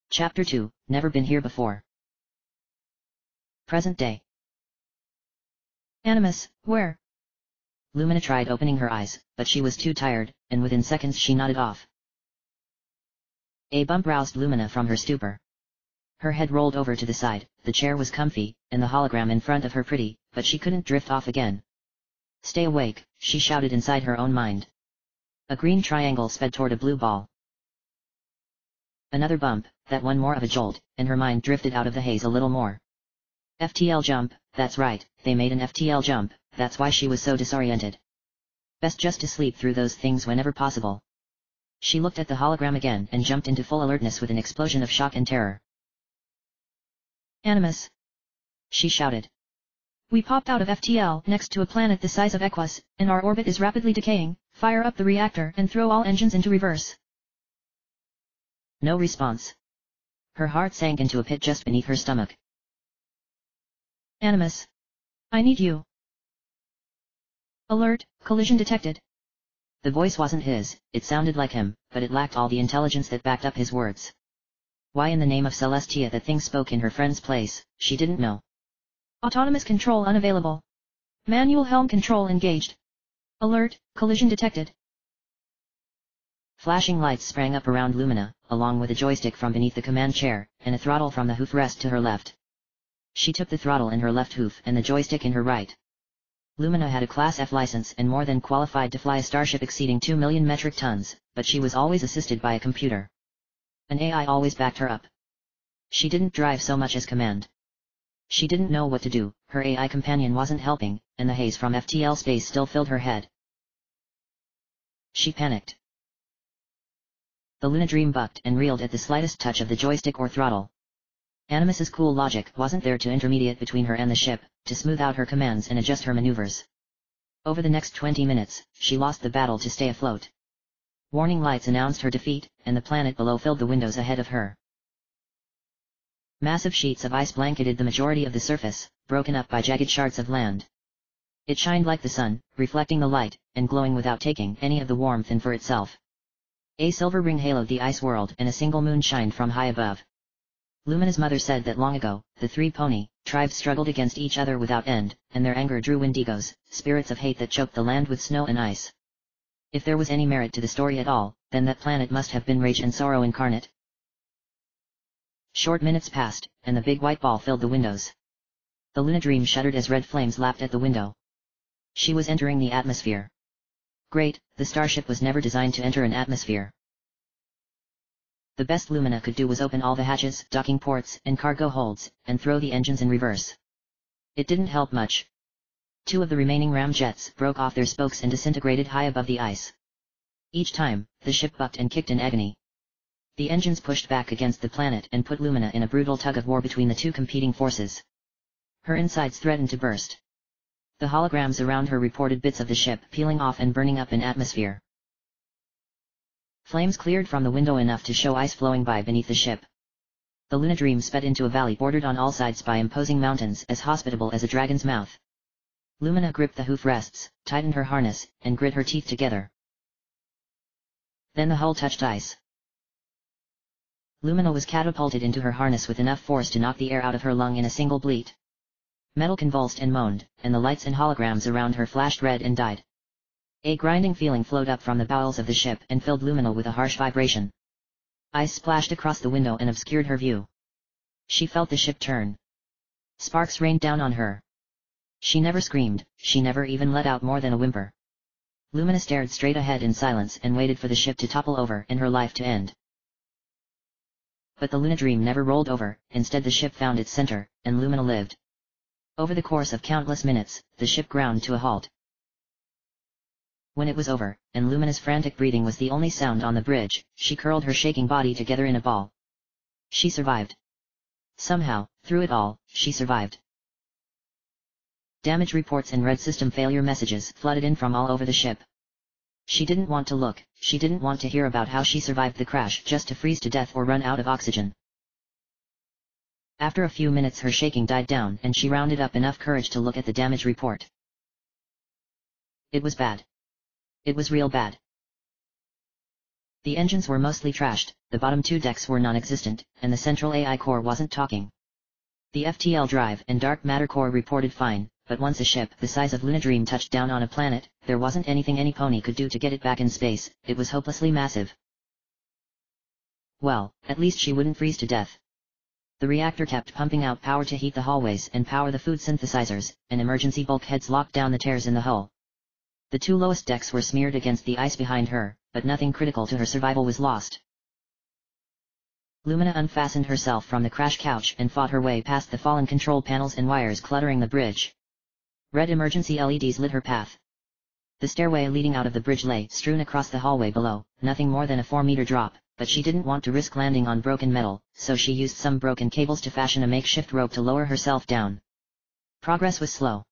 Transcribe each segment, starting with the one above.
Chapter 2, Never Been Here Before. Present day. Animus, where? Lumina tried opening her eyes, but she was too tired, and within seconds she nodded off. A bump roused Lumina from her stupor. Her head rolled over to the side, the chair was comfy, and the hologram in front of her pretty, but she couldn't drift off again. Stay awake, she shouted inside her own mind. A green triangle sped toward a blue ball. Another bump, that one more of a jolt, and her mind drifted out of the haze a little more. FTL jump, that's right, they made an FTL jump, that's why she was so disoriented. Best just to sleep through those things whenever possible. She looked at the hologram again and jumped into full alertness with an explosion of shock and terror. Animus, she shouted. We popped out of FTL next to a planet the size of Equus, and our orbit is rapidly decaying. Fire up the reactor and throw all engines into reverse. No response. Her heart sank into a pit just beneath her stomach. Animus, I need you. Alert, collision detected. The voice wasn't his, it sounded like him, but it lacked all the intelligence that backed up his words. Why in the name of Celestia that thing spoke in her friend's place, she didn't know. Autonomous control unavailable. Manual helm control engaged. Alert, collision detected. Flashing lights sprang up around Lumina, along with a joystick from beneath the command chair, and a throttle from the hoof rest to her left. She took the throttle in her left hoof and the joystick in her right. Lumina had a Class F license and more than qualified to fly a starship exceeding 2 million metric tons, but she was always assisted by a computer. An AI always backed her up. She didn't drive so much as command. She didn't know what to do, her AI companion wasn't helping, and the haze from FTL space still filled her head. She panicked. The Luna Dream bucked and reeled at the slightest touch of the joystick or throttle. Animus's cool logic wasn't there to intermediate between her and the ship, to smooth out her commands and adjust her maneuvers. Over the next 20 minutes, she lost the battle to stay afloat. Warning lights announced her defeat, and the planet below filled the windows ahead of her. Massive sheets of ice blanketed the majority of the surface, broken up by jagged shards of land. It shined like the sun, reflecting the light, and glowing without taking any of the warmth in for itself. A silver ring haloed the ice world and a single moon shined from high above. Lumina's mother said that long ago, the three pony tribes struggled against each other without end, and their anger drew wendigos, spirits of hate that choked the land with snow and ice. If there was any merit to the story at all, then that planet must have been rage and sorrow incarnate. Short minutes passed, and the big white ball filled the windows. The Luna Dream shuddered as red flames lapped at the window. She was entering the atmosphere. Great, the starship was never designed to enter an atmosphere. The best Lumina could do was open all the hatches, docking ports, and cargo holds, and throw the engines in reverse. It didn't help much. 2 of the remaining ram jets broke off their spokes and disintegrated high above the ice. Each time, the ship bucked and kicked in agony. The engines pushed back against the planet and put Lumina in a brutal tug of war between the 2 competing forces. Her insides threatened to burst. The holograms around her reported bits of the ship peeling off and burning up in atmosphere. Flames cleared from the window enough to show ice flowing by beneath the ship. The Luna Dream sped into a valley bordered on all sides by imposing mountains as hospitable as a dragon's mouth. Lumina gripped the hoof rests, tightened her harness, and grit her teeth together. Then the hull touched ice. Lumina was catapulted into her harness with enough force to knock the air out of her lung in a single bleat. Metal convulsed and moaned, and the lights and holograms around her flashed red and died. A grinding feeling flowed up from the bowels of the ship and filled Lumina with a harsh vibration. Ice splashed across the window and obscured her view. She felt the ship turn. Sparks rained down on her. She never screamed, she never even let out more than a whimper. Lumina stared straight ahead in silence and waited for the ship to topple over and her life to end. But the Luna Dream never rolled over, instead the ship found its center, and Lumina lived. Over the course of countless minutes, the ship ground to a halt. When it was over, and Lumina's frantic breathing was the only sound on the bridge, she curled her shaking body together in a ball. She survived. Somehow, through it all, she survived. Damage reports and red system failure messages flooded in from all over the ship. She didn't want to look, she didn't want to hear about how she survived the crash just to freeze to death or run out of oxygen. After a few minutes her shaking died down and she rounded up enough courage to look at the damage report. It was bad. It was real bad. The engines were mostly trashed, the bottom two decks were non-existent, and the central AI core wasn't talking. The FTL drive and dark matter core reported fine, but once a ship the size of Lunadream touched down on a planet, there wasn't anything any pony could do to get it back in space. It was hopelessly massive. Well, at least she wouldn't freeze to death. The reactor kept pumping out power to heat the hallways and power the food synthesizers, and emergency bulkheads locked down the tears in the hull. The two lowest decks were smeared against the ice behind her, but nothing critical to her survival was lost. Lumina unfastened herself from the crash couch and fought her way past the fallen control panels and wires cluttering the bridge. Red emergency LEDs lit her path. The stairway leading out of the bridge lay strewn across the hallway below, nothing more than a 4-meter drop, but she didn't want to risk landing on broken metal, so she used some broken cables to fashion a makeshift rope to lower herself down. Progress was slow.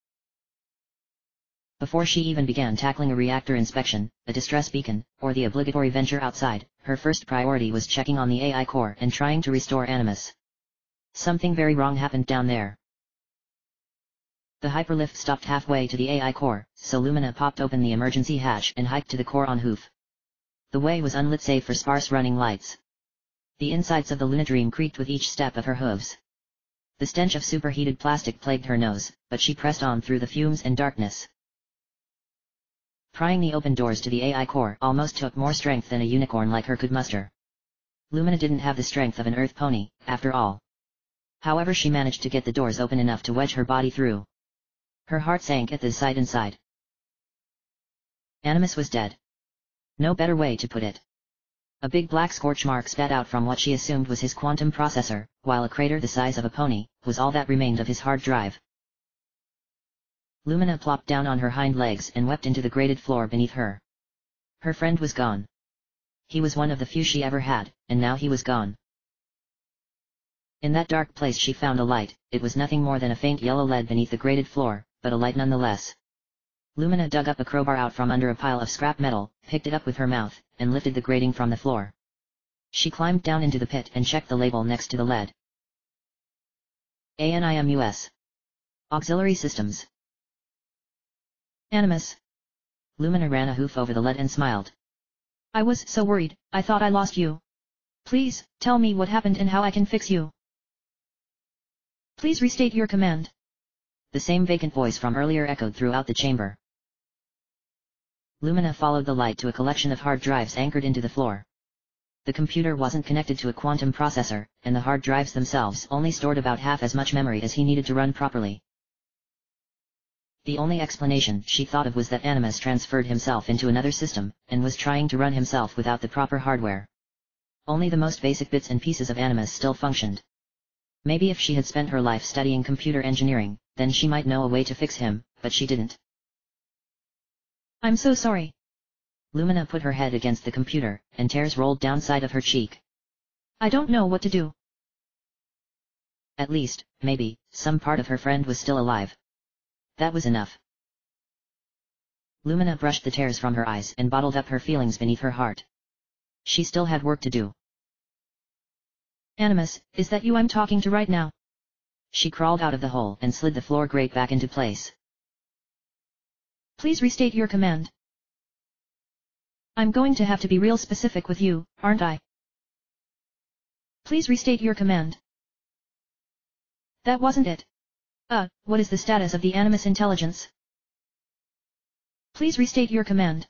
Before she even began tackling a reactor inspection, a distress beacon, or the obligatory venture outside, her first priority was checking on the AI core and trying to restore Animus. Something very wrong happened down there. The hyperlift stopped halfway to the AI core, so Lumina popped open the emergency hatch and hiked to the core on hoof. The way was unlit save for sparse running lights. The insides of the Lunadream creaked with each step of her hooves. The stench of superheated plastic plagued her nose, but she pressed on through the fumes and darkness. Prying the open doors to the AI core almost took more strength than a unicorn like her could muster. Lumina didn't have the strength of an earth pony, after all. However, she managed to get the doors open enough to wedge her body through. Her heart sank at the sight inside. Animus was dead. No better way to put it. A big black scorch mark spat out from what she assumed was his quantum processor, while a crater the size of a pony was all that remained of his hard drive. Lumina plopped down on her hind legs and wept into the grated floor beneath her. Her friend was gone. He was one of the few she ever had, and now he was gone. In that dark place she found a light. It was nothing more than a faint yellow lead beneath the grated floor, but a light nonetheless. Lumina dug up a crowbar out from under a pile of scrap metal, picked it up with her mouth, and lifted the grating from the floor. She climbed down into the pit and checked the label next to the lead. ANIMUS. Auxiliary Systems. Animus. Lumina ran a hoof over the lead and smiled. I was so worried, I thought I lost you. Please, tell me what happened and how I can fix you. Please restate your command. The same vacant voice from earlier echoed throughout the chamber. Lumina followed the light to a collection of hard drives anchored into the floor. The computer wasn't connected to a quantum processor, and the hard drives themselves only stored about half as much memory as he needed to run properly. The only explanation she thought of was that Animus transferred himself into another system, and was trying to run himself without the proper hardware. Only the most basic bits and pieces of Animus still functioned. Maybe if she had spent her life studying computer engineering, then she might know a way to fix him, but she didn't. I'm so sorry. Lumina put her head against the computer, and tears rolled down side of her cheek. I don't know what to do. At least, maybe, some part of her friend was still alive. That was enough. Lumina brushed the tears from her eyes and bottled up her feelings beneath her heart. She still had work to do. Animus, is that you I'm talking to right now? She crawled out of the hole and slid the floor grate back into place. Please restate your command. I'm going to have to be real specific with you, aren't I? Please restate your command. That wasn't it. What is the status of the Animus intelligence? Please restate your command.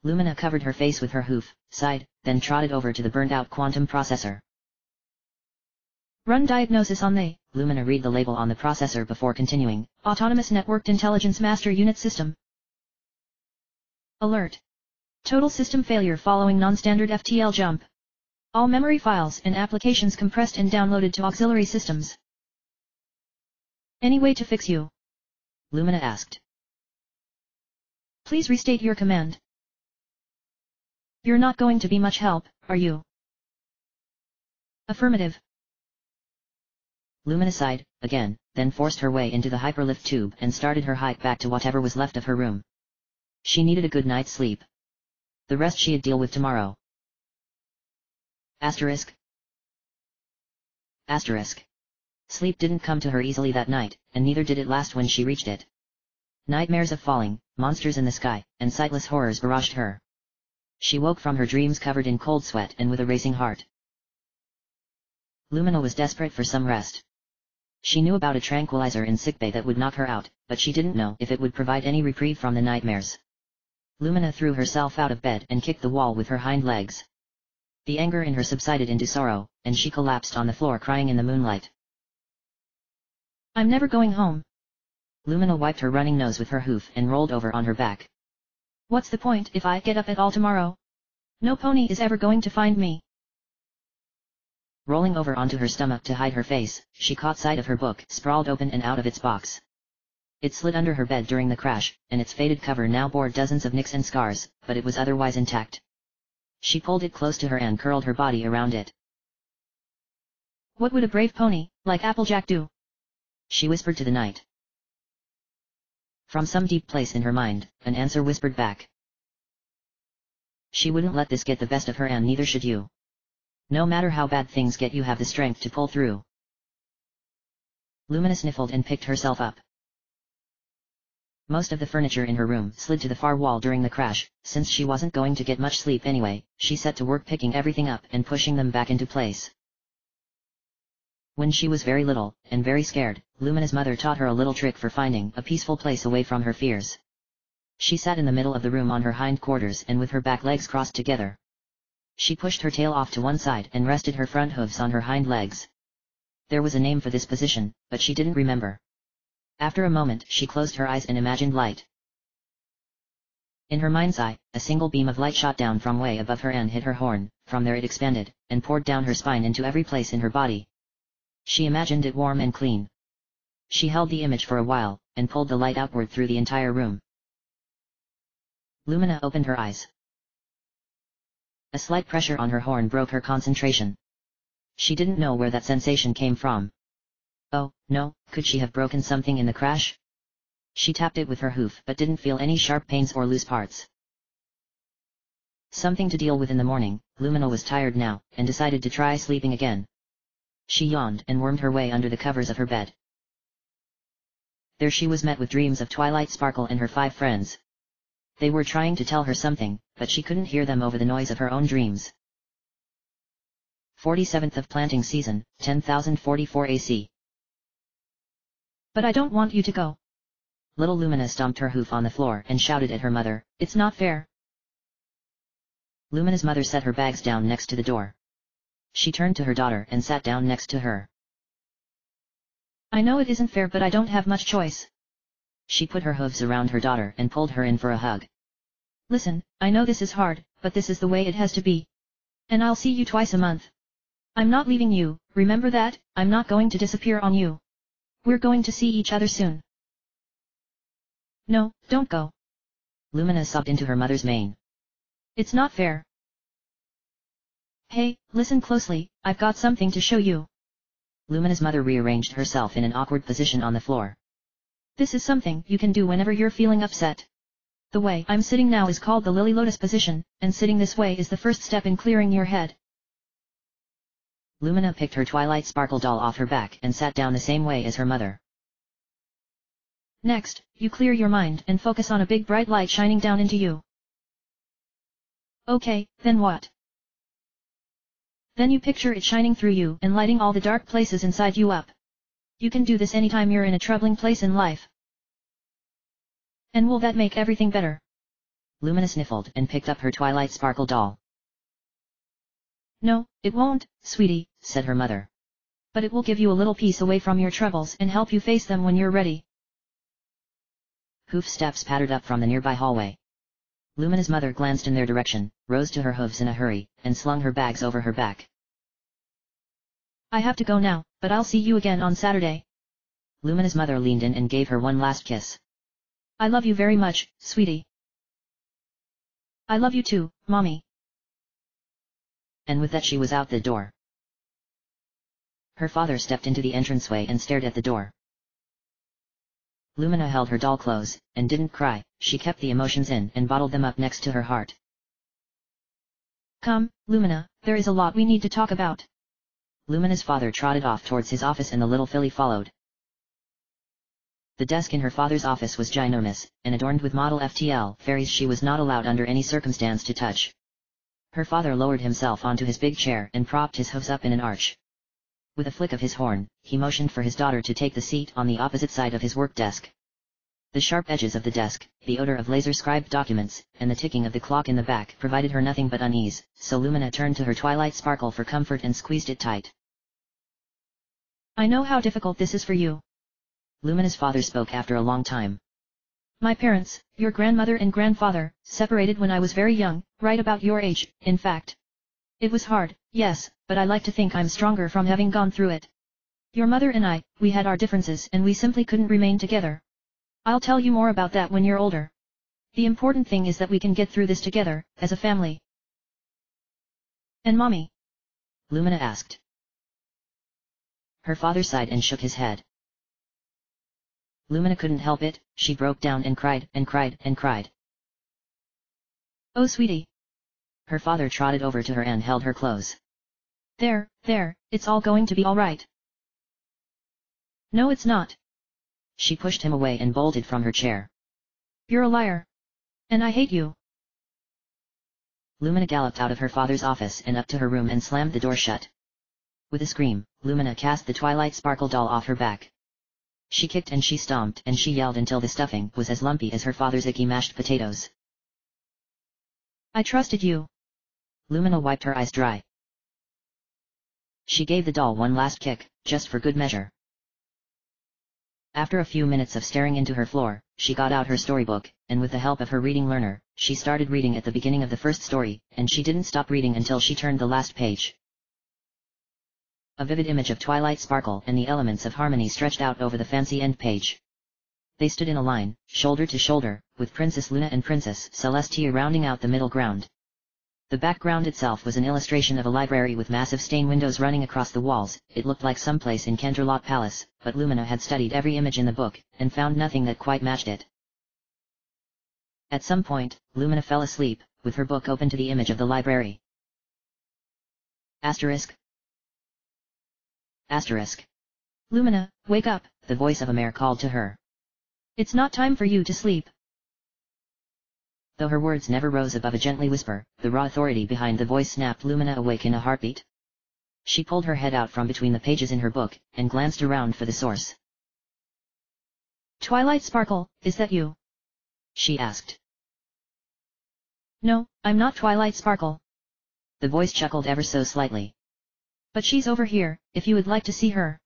Lumina covered her face with her hoof, sighed, then trotted over to the burnt-out quantum processor. Run diagnosis on the, Lumina read the label on the processor before continuing, Autonomous Networked Intelligence Master Unit System. Alert. Total system failure following non-standard FTL jump. All memory files and applications compressed and downloaded to auxiliary systems. Any way to fix you? Lumina asked. Please restate your command. You're not going to be much help, are you? Affirmative. Lumina sighed, again, then forced her way into the hyperlift tube and started her hike back to whatever was left of her room. She needed a good night's sleep. The rest she'd deal with tomorrow. Asterisk. Sleep didn't come to her easily that night, and neither did it last when she reached it. Nightmares of falling, monsters in the sky, and sightless horrors barraged her. She woke from her dreams covered in cold sweat and with a racing heart. Lumina was desperate for some rest. She knew about a tranquilizer in sickbay that would knock her out, but she didn't know if it would provide any reprieve from the nightmares. Lumina threw herself out of bed and kicked the wall with her hind legs. The anger in her subsided into sorrow, and she collapsed on the floor crying in the moonlight. I'm never going home. Lumina wiped her running nose with her hoof and rolled over on her back. What's the point if I get up at all tomorrow? No pony is ever going to find me. Rolling over onto her stomach to hide her face, she caught sight of her book sprawled open and out of its box. It slid under her bed during the crash, and its faded cover now bore dozens of nicks and scars, but it was otherwise intact. She pulled it close to her and curled her body around it. What would a brave pony, like Applejack, do? She whispered to the night. From some deep place in her mind, an answer whispered back. She wouldn't let this get the best of her, and neither should you. No matter how bad things get, you have the strength to pull through. Lumina sniffled and picked herself up. Most of the furniture in her room slid to the far wall during the crash. Since she wasn't going to get much sleep anyway, she set to work picking everything up and pushing them back into place. When she was very little, and very scared, Lumina's mother taught her a little trick for finding a peaceful place away from her fears. She sat in the middle of the room on her hind quarters and with her back legs crossed together. She pushed her tail off to one side and rested her front hooves on her hind legs. There was a name for this position, but she didn't remember. After a moment she closed her eyes and imagined light. In her mind's eye, a single beam of light shot down from way above her and hit her horn. From there it expanded, and poured down her spine into every place in her body. She imagined it warm and clean. She held the image for a while, and pulled the light outward through the entire room. Lumina opened her eyes. A slight pressure on her horn broke her concentration. She didn't know where that sensation came from. Oh, no, could she have broken something in the crash? She tapped it with her hoof but didn't feel any sharp pains or loose parts. Something to deal with in the morning. Lumina was tired now, and decided to try sleeping again. She yawned and wormed her way under the covers of her bed. There she was met with dreams of Twilight Sparkle and her 5 friends. They were trying to tell her something, but she couldn't hear them over the noise of her own dreams. 47th of planting season, 10,044 AC. But I don't want you to go. Little Lumina stomped her hoof on the floor and shouted at her mother, It's not fair. Lumina's mother set her bags down next to the door. She turned to her daughter and sat down next to her. I know it isn't fair, but I don't have much choice. She put her hooves around her daughter and pulled her in for a hug. Listen, I know this is hard, but this is the way it has to be. And I'll see you twice a month. I'm not leaving you, remember that. I'm not going to disappear on you. We're going to see each other soon. No, don't go. Lumina sobbed into her mother's mane. It's not fair. Hey, listen closely, I've got something to show you. Lumina's mother rearranged herself in an awkward position on the floor. This is something you can do whenever you're feeling upset. The way I'm sitting now is called the lily lotus position, and sitting this way is the first step in clearing your head. Lumina picked her Twilight Sparkle doll off her back and sat down the same way as her mother. Next, you clear your mind and focus on a big bright light shining down into you. Okay, then what? Then you picture it shining through you and lighting all the dark places inside you up. You can do this anytime you're in a troubling place in life. And will that make everything better? Lumina sniffled and picked up her Twilight Sparkle doll. No, it won't, sweetie, said her mother. But it will give you a little peace away from your troubles and help you face them when you're ready. Hoof steps pattered up from the nearby hallway. Lumina's mother glanced in their direction, rose to her hooves in a hurry, and slung her bags over her back. I have to go now, but I'll see you again on Saturday. Lumina's mother leaned in and gave her one last kiss. I love you very much, sweetie. I love you too, Mommy. And with that she was out the door. Her father stepped into the entranceway and stared at the door. Lumina held her doll close, and didn't cry. She kept the emotions in and bottled them up next to her heart. Come, Lumina, there is a lot we need to talk about. Lumina's father trotted off towards his office and the little filly followed. The desk in her father's office was ginormous, and adorned with model FTL fairies she was not allowed under any circumstance to touch. Her father lowered himself onto his big chair and propped his hooves up in an arch. With a flick of his horn, he motioned for his daughter to take the seat on the opposite side of his work desk. The sharp edges of the desk, the odor of laser-scribed documents, and the ticking of the clock in the back provided her nothing but unease, so Lumina turned to her Twilight Sparkle for comfort and squeezed it tight. I know how difficult this is for you. Lumina's father spoke after a long time. My parents, your grandmother and grandfather, separated when I was very young, right about your age, in fact. It was hard, yes, but I like to think I'm stronger from having gone through it. Your mother and I, we had our differences and we simply couldn't remain together. I'll tell you more about that when you're older. The important thing is that we can get through this together, as a family. And Mommy? Lumina asked. Her father sighed and shook his head. Lumina couldn't help it, she broke down and cried and cried and cried. Oh sweetie. Her father trotted over to her and held her close. There, it's all going to be all right. No it's not. She pushed him away and bolted from her chair. You're a liar. And I hate you. Lumina galloped out of her father's office and up to her room and slammed the door shut. With a scream, Lumina cast the Twilight Sparkle doll off her back. She kicked and she stomped and she yelled until the stuffing was as lumpy as her father's icky mashed potatoes. I trusted you. Lumina wiped her eyes dry. She gave the doll one last kick, just for good measure. After a few minutes of staring into her floor, she got out her storybook, and with the help of her reading learner, she started reading at the beginning of the first story, and she didn't stop reading until she turned the last page. A vivid image of Twilight Sparkle and the elements of harmony stretched out over the fancy end page. They stood in a line, shoulder to shoulder, with Princess Luna and Princess Celestia rounding out the middle ground. The background itself was an illustration of a library with massive stained windows running across the walls. It looked like someplace in Canterlot Palace, but Lumina had studied every image in the book, and found nothing that quite matched it. At some point, Lumina fell asleep, with her book open to the image of the library. Asterisk. Asterisk. Lumina, wake up, the voice of a mare called to her. It's not time for you to sleep. Though her words never rose above a gently whisper, the raw authority behind the voice snapped Lumina awake in a heartbeat. She pulled her head out from between the pages in her book, and glanced around for the source. Twilight Sparkle, is that you? She asked. No, I'm not Twilight Sparkle. The voice chuckled ever so slightly. But she's over here, if you would like to see her.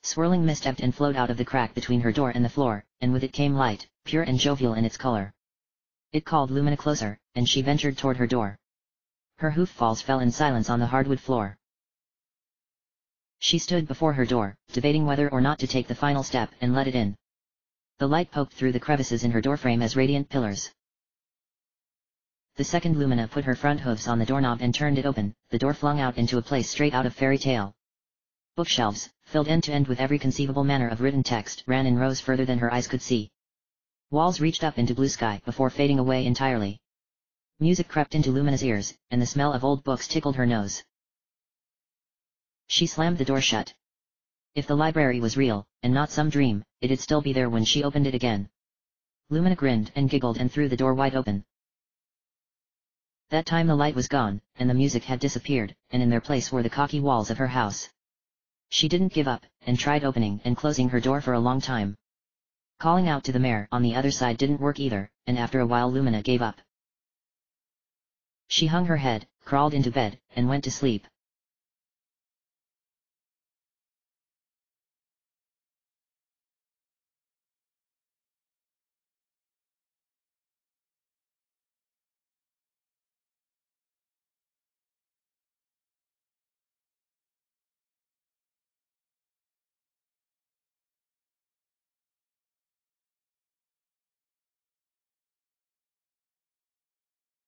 Swirling mist ebbed and flowed out of the crack between her door and the floor, and with it came light, pure and jovial in its color. It called Lumina closer, and she ventured toward her door. Her hoof falls fell in silence on the hardwood floor. She stood before her door, debating whether or not to take the final step and let it in. The light poked through the crevices in her doorframe as radiant pillars. The second Lumina put her front hooves on the doorknob and turned it open, the door flung out into a place straight out of fairy tale. Bookshelves, filled end to end with every conceivable manner of written text, ran in rows further than her eyes could see. Walls reached up into blue sky before fading away entirely. Music crept into Lumina's ears, and the smell of old books tickled her nose. She slammed the door shut. If the library was real, and not some dream, it'd still be there when she opened it again. Lumina grinned and giggled and threw the door wide open. That time the light was gone, and the music had disappeared, and in their place were the cocky walls of her house. She didn't give up, and tried opening and closing her door for a long time. Calling out to the mare on the other side didn't work either, and after a while Lumina gave up. She hung her head, crawled into bed, and went to sleep.